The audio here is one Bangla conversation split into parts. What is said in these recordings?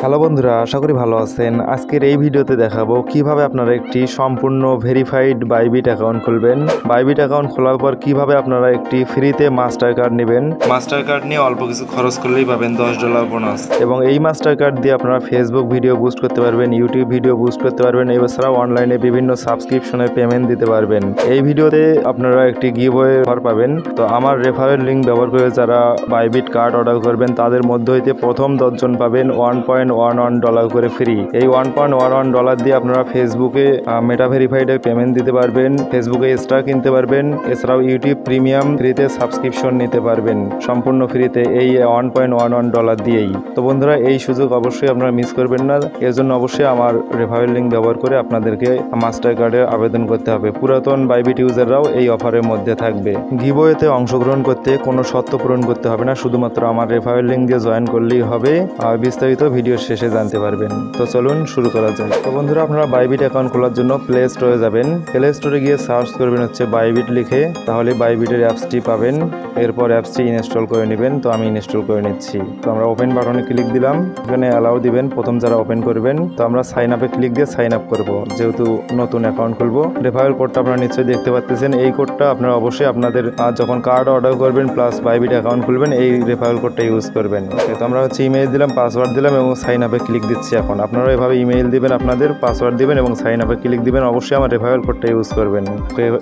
হ্যালো বন্ধুরা, আশা করি ভালো আছেন। আজকের এই ভিডিওতে দেখাবো কিভাবে আপনারা একটি সম্পূর্ণ ভেরিফাইড বাইবিট অ্যাকাউন্ট খুলবেন। বাইবিট অ্যাকাউন্ট খোলার পর কিভাবে আপনারা একটি ফ্রিতে মাস্টার কার্ড নেবেন। মাস্টার কার্ড নিয়ে অল্প কিছু খরচ করলেই পাবেন $10 বোনাস, এবং এই মাস্টার কার্ড দিয়ে আপনারা ফেসবুক ভিডিও বুস্ট করতে পারবেন, ইউটিউব ভিডিও বুস্ট করতে পারবেন, এছাড়াও অনলাইনে বিভিন্ন সাবস্ক্রিপশনের পেমেন্ট দিতে পারবেন। এই ভিডিওতে আপনারা একটি গিভওয়ে অফার পাবেন। তো আমার রেফারেল লিঙ্ক ব্যবহার করে যারা বাইবিট কার্ড অর্ডার করবেন তাদের মধ্য হইতে প্রথম 10 জন পাবেন $1.11 করে ফ্রি। এই $1.11 দিয়ে আপনারা ফেসবুকে মেটা ভেরিফাইডে পেমেন্ট দিতে পারবেন, ফেসবুকে স্টার কিনতে পারবেন, এছাড়াও ইউটিউব প্রিমিয়াম ফ্রিতে সাবস্ক্রিপশন নিতে পারবেন সম্পূর্ণ ফ্রিতে এই $1.11 দিয়েই। তো বন্ধুরা, এই সুযোগ অবশ্যই আপনারা মিস করবেন না। এর জন্য অবশ্যই আমার রেফারেল লিঙ্ক ব্যবহার করে আপনাদেরকে মাস্টার কার্ডের আবেদন করতে হবে। পুরাতন বাইবিট ইউজাররাও এই অফারের মধ্যে থাকবে। গিভওয়েতে অংশগ্রহণ করতে কোনো শর্ত পূরণ করতে হবে না, শুধুমাত্র আমার রেফারেল লিঙ্ক দিয়ে জয়েন করলেই হবে। আর বিস্তারিত ভিডিওর শেষে জানতে পারবেন। তো চলুন শুরু করা যায়। তো বন্ধুরা, আপনারা বাইবিট অ্যাকাউন্ট খোলার জন্য প্লে স্টোরে যাবেন। প্লে স্টোরে গিয়ে সার্চ করবেন হচ্ছে বাইবিট লিখে, তাহলে বাইবিটের অ্যাপসটি পাবেন। এরপর অ্যাপসটি ইনস্টল করে নেবেন। তো আমি ইনস্টল করে নিচ্ছি। তো আমরা ওপেন বাটনে ক্লিক দিলাম, এখানে অ্যালাউ দিবেন প্রথম যারা ওপেন করবেন। তো আমরা সাইন আপে ক্লিক দিয়ে সাইন আপ করবো, যেহেতু নতুন অ্যাকাউন্ট খুলবো। রেফারেল কোডটা আপনারা নিশ্চয়ই দেখতে পাচ্ছেন। এই কোডটা আপনারা অবশ্যই আপনাদের যখন কার্ড অর্ডার করবেন প্লাস বাইবিট অ্যাকাউন্ট খুলবেন এই রেফারেল কোডটা ইউজ করবেন। ওকে, তো আমরা হচ্ছে ইমেইল দিলাম, পাসওয়ার্ড দিলাম এবং সাইন আপে ক্লিক দিচ্ছি। এখন আপনারা এভাবে ইমেইল দিবেন, আপনাদের পাসওয়ার্ড দিবেন এবং সাইন আপে ক্লিক দিবেন। অবশ্যই আমার রেফারেল কোডটা ইউজ করবেন।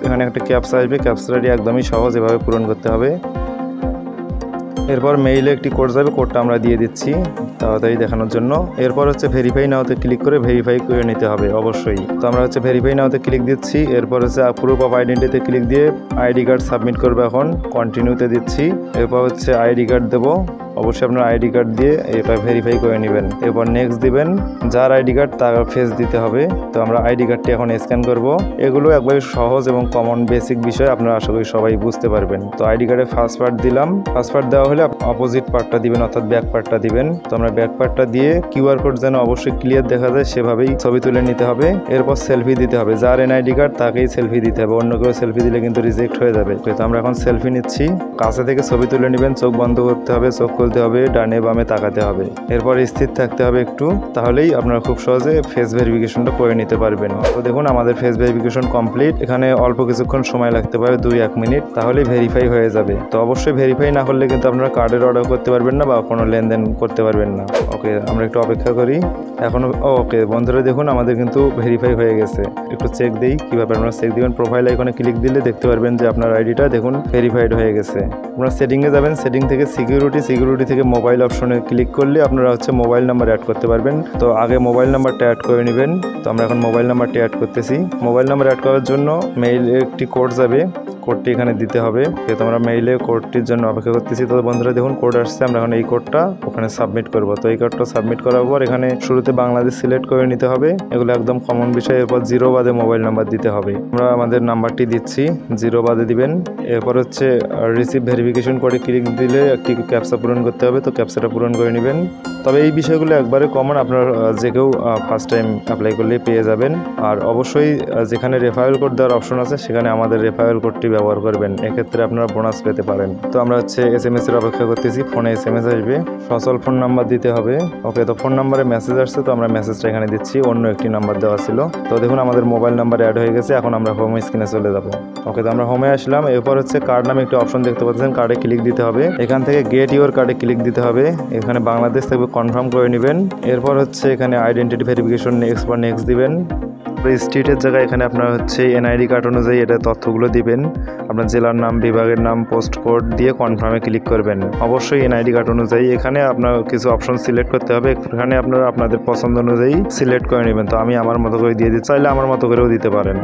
এখানে একটা ক্যাপচা আসবে, ক্যাপচাটি একদমই সহজ, এভাবে পূরণ করতে হবে। এরপর মেইলে একটি কোড যাবে, কোডটা আমরা দিয়ে দিচ্ছি তাড়াতাড়ি দেখানোর জন্য। এরপর হচ্ছে ভেরিফাই নাওতে ক্লিক করে ভেরিফাই করে নিতে হবে অবশ্যই। তো আমরা হচ্ছে ভেরিফাই নাওতে ক্লিক দিচ্ছি। এরপর হচ্ছে প্রুফ অফ আইডেন্টিটিতে ক্লিক দিয়ে আইডি কার্ড সাবমিট করবে। এখন কন্টিনিউতে দিচ্ছি। এরপর হচ্ছে আইডি কার্ড দেবো, অবশ্যই আপনার আইডি কার্ড দিয়ে এটা ভেরিফাই করে নেবেন। এরপর নেক্সট দিবেন। যার আইডি কার্ড তার ফেস দিতে হবে। তো আমরা আইডি কার্ডটি এখন স্ক্যান করব। এগুলো একবারে সহজ এবং কমন বেসিক বিষয়, আপনারা আশা করি সবাই বুঝতে পারবেন। তো আইডি কার্ডে ফার্স্ট পার্ট দিলাম। ফার্স্ট পার্ট দেওয়া হলে অপোজিট পার্টটা দিবেন, অর্থাৎ ব্যাক পার্টটা দিবেন। তো আমরা ব্যাক পার্টটা দিয়ে কিউআর কোড যেন অবশ্যই ক্লিয়ার দেখা যায় সেভাবেই ছবি তুলে নিতে হবে। এরপর সেলফি দিতে হবে। যার এনআইডি কার্ড তাকেই সেলফি দিতে হবে, অন্য কেউ সেলফি দিলে কিন্তু রিজেক্ট হয়ে যাবে। তো আমরা এখন সেলফি নিচ্ছি। কাছে থেকে ছবি তুলে নেবেন, চোখ বন্ধ করতে হবে, চোখ খুলতে হবে, ডানে বামে তাকাতে হবে। এরপর স্থির থাকতে হবে একটু, তাহলেই আপনারা খুব সহজে ফেস ভেরিফিকেশনটা করে নিতে পারবেন। তো দেখুন আমাদের ফেস ভেরিফিকেশন কমপ্লিট। এখানে অল্প কিছুক্ষণ সময় লাগতে পারে, 2-1 মিনিট, তাহলেই ভেরিফাই হয়ে যাবে। তো অবশ্যই ভেরিফাই না করলে কিন্তু আপনারা কার্ডের অর্ডার করতে পারবেন না বা কোনো লেনদেন করতে পারবেন না। ওকে, আমরা একটু অপেক্ষা করি এখনো। ওকে বন্ধুরা, দেখুন আমাদের কিন্তু ভেরিফাই হয়ে গেছে। একটু চেক দিই কিভাবে আপনারা চেক দিবেন। প্রোফাইল আইকনে ক্লিক দিলে দেখতে পারবেন যে আপনার আইডিটা দেখুন ভেরিফাইড হয়ে গেছে। আপনারা সেটিংয়ে যাবেন, সেটিং থেকে সিকিউরিটি থেকে মোবাইল অপশনে ক্লিক করলে আপনারা হচ্ছে মোবাইল নাম্বার অ্যাড করতে পারবেন। তো আগে মোবাইল নাম্বারটা অ্যাড করে নেবেন। তো আমরা এখন মোবাইল নাম্বারটি অ্যাড করতেছি। মোবাইল নাম্বার অ্যাড করার জন্য মেইলে একটি কোড যাবে, কোডটি এখানে দিতে হবে। তো আমরা মেইলে কোডটির জন্য অপেক্ষা করতেছি। তো বন্ধুরা দেখুন কোড আসছে, আমরা এখন এই কোডটা ওখানে সাবমিট করব। তো এই কোডটা সাবমিট করার পর এখানে শুরুতে বাংলাদেশ সিলেক্ট করে নিতে হবে, এগুলো একদম কমন বিষয়। এরপর 0 বাদে মোবাইল নাম্বার দিতে হবে। আমরা আমাদের নাম্বারটি দিচ্ছি, 0 বাদে দিবেন। এরপর হচ্ছে রিসিভ ভেরিফিকেশন কোডে ক্লিক দিলে একটি ক্যাপচা পূরণ করতে হবে। তো ক্যাপচাটা পূরণ করে নেবেন। তবে এই বিষয়গুলো একবারে কমন, আপনার যে কেউ ফার্স্ট টাইম অ্যাপ্লাই করলে পেয়ে যাবেন। আর অবশ্যই যেখানে রেফারেল কোড দেওয়ার অপশন আছে সেখানে আমাদের রেফারেল কোডটি ব্যবহার করবেন, এক্ষেত্রে আপনারা বোনাস পেতে পারেন। তো আমরা হচ্ছে SMS এর অপেক্ষা করতেছি, ফোনে SMS আসবে, সচল ফোন নাম্বার দিতে হবে। ওকে, তো ফোন নাম্বারে মেসেজ আসছে, তো আমরা মেসেজটা এখানে দিচ্ছি, অন্য একটি নাম্বার দেওয়া ছিল। তো দেখুন আমাদের মোবাইল নাম্বার অ্যাড হয়ে গেছে। এখন আমরা হোম স্ক্রিনে চলে যাব। ওকে, তো আমরা হোমে আসলাম। এরপর হচ্ছে কার্ড নামে একটি অপশন দেখতে পাচ্ছেন, কার্ডে ক্লিক দিতে হবে। এখান থেকে গেট ইউর কার্ডে ক্লিক দিতে হবে। এখানে বাংলাদেশ থাকবে, কনফার্ম করে নেবেন। এরপর হচ্ছে এখানে আইডেন্টিটি ভেরিফিকেশন নেক্সট দিবেন। স্ট্রিটের জায়গায় এখানে আপনার হচ্ছে এনআইডি কার্ড অনুযায়ী এটা তথ্যগুলো দিবেন। আপনার জেলার নাম, বিভাগের নাম, পোস্ট কোড দিয়ে কনফার্মে ক্লিক করবেন। অবশ্যই এনআইডি কার্ড অনুযায়ী এখানে আপনার কিছু অপশন সিলেক্ট করতে হবে। এখানে আপনারা আপনাদের পছন্দ অনুযায়ী সিলেক্ট করে নেবেন। তো আমি আমার মতো করে দিয়ে দিচ্ছি, চাইলে আমার মতো করেও দিতে পারেন।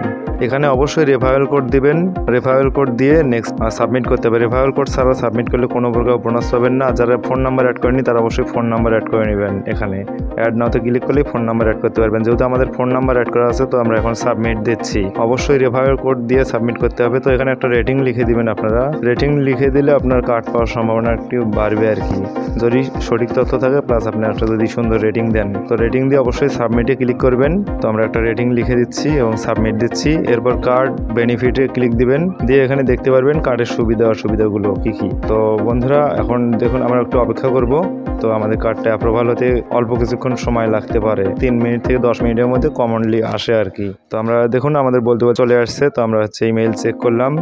এখানে অবশ্যই রেফারেল কোড দিবেন। রেফারেল কোড দিয়ে নেক্সট সাবমিট করতে হবে। রেফারেল কোড ছাড়া সাবমিট করলে কোনো প্রকার বোনাস পাবেন না। যারা ফোন নাম্বার অ্যাড করেনি তারা অবশ্যই ফোন নাম্বার অ্যাড করে নেবেন। এখানে অ্যাড নাওতে ক্লিক করলেই ফোন নাম্বার অ্যাড করতে পারবেন। যেহেতু আমাদের ফোন নাম্বার অ্যাড করা আছে তো আমরা এখন সাবমিট দিচ্ছি। অবশ্যই রেফারেল কোড দিয়ে সাবমিট করতে হবে। তো এখানে একটা রেটিং লিখে দিবেন আপনারা। রেটিং লিখে দিলে আপনার কার্ড পাওয়ার সম্ভাবনা একটু বাড়বে আর কি, যদি সঠিক তথ্য থাকে প্লাস আপনি একটা যদি সুন্দর রেটিং দেন। তো রেটিং দিয়ে অবশ্যই সাবমিটে ক্লিক করবেন। তো আমরা একটা রেটিং লিখে দিচ্ছি এবং সাবমিট দিচ্ছি। এরপর কার্ড বেনিফিটে ক্লিক দিবেন, দিয়ে এখানে দেখতে পারবেন কার্ডের সুবিধা অসুবিধাগুলো কি কি। তো বন্ধুরা এখন দেখুন আমরা একটু অপেক্ষা করব। তো আমাদের কার্ডটা অ্যাপ্রুভাল হতে অল্প কিছুক্ষণ সময় লাগতে পারে, 3 মিনিট থেকে 10 মিনিটের মধ্যে কমনলি আসে আর কি। তো আমরা দেখুন আমাদের বলতে চলে আসছে। তো আমরা ইমেইল চেক করলাম,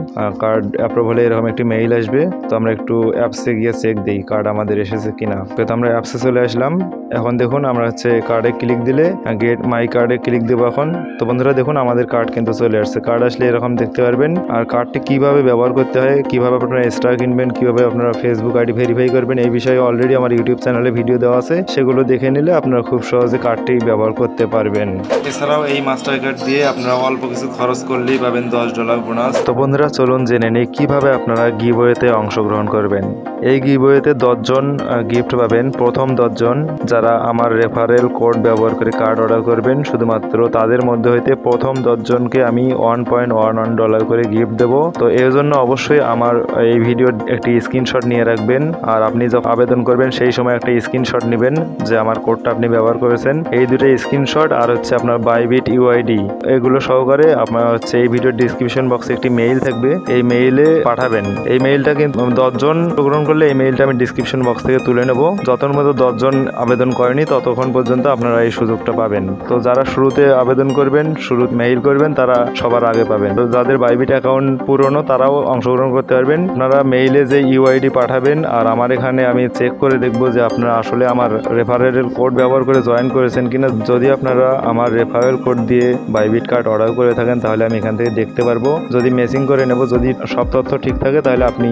কার্ড অ্যাপ্রুভ হলে এরকম একটি মেইল আসবে। তো আমরা একটু অ্যাপসে গিয়ে চেক দিই কার্ড আমাদের এসেছে কিনা। তো আমরা অ্যাপসে চলে আসলাম। এখন দেখুন আমরা কার্ডে ক্লিক দিলে গেট মাই কার্ডে ক্লিক দেবো এখন। তো বন্ধুরা দেখুন আমাদের কার্ড কিন্তু চলে আসছে। কার্ড আসলে এরকম দেখতে পারবেন। আর কার্ডটি কিভাবে ব্যবহার করতে হয়, কিভাবে আপনারা এক্সট্রা কিনবেন, কিভাবে আপনারা ফেসবুক আইডি ভেরিফাই করবেন, এই বিষয়ে অলরেডি আমার ইউটিউব চ্যানেলে ভিডিও দেওয়া আছে। সেগুলো দেখে নিলে আপনারা খুব সহজে কার্ডটি ব্যবহার করতে পারবেন। এছাড়াও এই মাস্টার কার্ড দিয়ে আপনারা অল্প কিছু খরচ করলেই পাবেন $10 বোনাস। তো বন্ধুরা চলুন জেনে নিই কিভাবে আপনারা গিভওয়েতে অংশগ্রহণ করবেন। এই গিভওয়েতে 10 জন গিফট পাবেন। প্রথম 10 জন যারা আমার রেফারেল কোড ব্যবহার করে কার্ড অর্ডার করবেন, শুধুমাত্র তাদের মধ্যে হইতে প্রথম 10 জনকে আমি $1.11 করে গিফট দেবো। তো এর জন্য অবশ্যই আমার এই ভিডিওর একটি স্ক্রিনশট নিয়ে রাখবেন। আর আপনি যখন আবেদন করবেন সেই সময় একটা স্ক্রিনশট নেবেন যে আমার কোডটা আপনি ব্যবহার করেছেন। এই দুটো স্ক্রিনশট আর আপনার বাইবিট ইউআইডি এগুলো সহকারে আপনার এই ভিডিওর ডিসক্রিপশন বক্সে একটি মেইল থাকবে, এই মেইলে পাঠাবেন। এই মেইলটা কিন্তু 10 জন গ্রহণ করলে এই মেইলটা আমি ডিসক্রিপশন বক্স থেকে তুলে নেব। যতক্ষণ পর্যন্ত 10 জন আবেদন করেনি ততক্ষণ পর্যন্ত আপনারা এই সুযোগটা পাবেন। তো যারা শুরুতে আবেদন করবেন, শুরুতে মেইল করবেন, তারা সবার আগে পাবেন। তো যাদের বাইবিট অ্যাকাউন্ট পুরনো তারাও অংশগ্রহণ করতে পারবেন। আপনারা মেইলে যে ইউআইডি পাঠাবেন আর আমার এখানে আমি চেক করে দেখব যে আপনারা আসলে আমার রেফারেল কোড ব্যবহার করে জয়েন করেছেন কিনা। যদি আপনারা আমার রেফারেল কোড দিয়ে বাইবিট কার্ড অর্ডার করে থাকেন তাহলে আমি এখান থেকে দেখতে পারবো। যদি মেসিং করে নেব, যদি সব তথ্য ঠিক থাকে তাহলে আপনি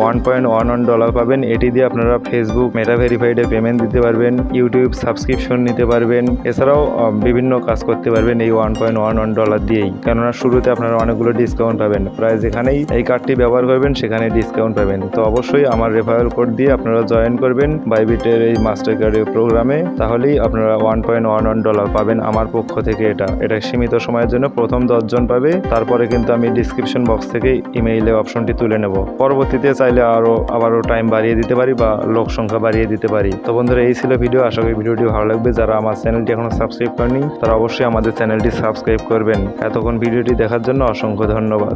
$1.11 পাবেন। এটি দিয়ে আপনারা ফেসবুক মেটা ভেরিফাইডে পেমেন্ট দিতে পারবেন, ইউটিউব সাবস্ক্রিপশন নিতে পারবেন, এছাড়াও বিভিন্ন কাজ করতে পারবেন এই $1.11 দিয়েই। কেননা শুরুতে আপনারা অনেকগুলো ডিসকাউন্ট পাবেন, প্রায় যেখানেই এই কার্ডটি ব্যবহার করবেন সেখানে ডিসকাউন্ট পাবেন। তো অবশ্যই আমার রেফারেল কোড দিয়ে আপনারা জয়েন করবেন বাইবিটের এই মাস্টার কার্ডের প্রোগ্রামে, তাহলেই আপনারা $1.11 পাবেন আমার পক্ষ থেকে। এটা সীমিত সময়ের জন্য প্রথম 10 জন পাবে। তারপরে কিন্তু আমি ডিসক্রিপশন বক্স থেকে ইমেইলে অপশনটি তুলে নেব। পরবর্তীতে চাইলে আবারও টাইম বাড়িয়ে দিতে পারি বা লোক সংখ্যা বাড়িয়ে দিতে পারি। তো বন্ধুরা এই ছিল ভিডিও। আশা করি ভিডিওটি ভালো লাগবে। যারা আমার চ্যানেলটি এখনো সাবস্ক্রাইব করেনি তারা অবশ্যই আমাদের চ্যানেলটি সাবস্ক্রাইব করবেন। এতক্ষণ ভিডিওটি দেখার জন্য অসংখ্য ধন্যবাদ।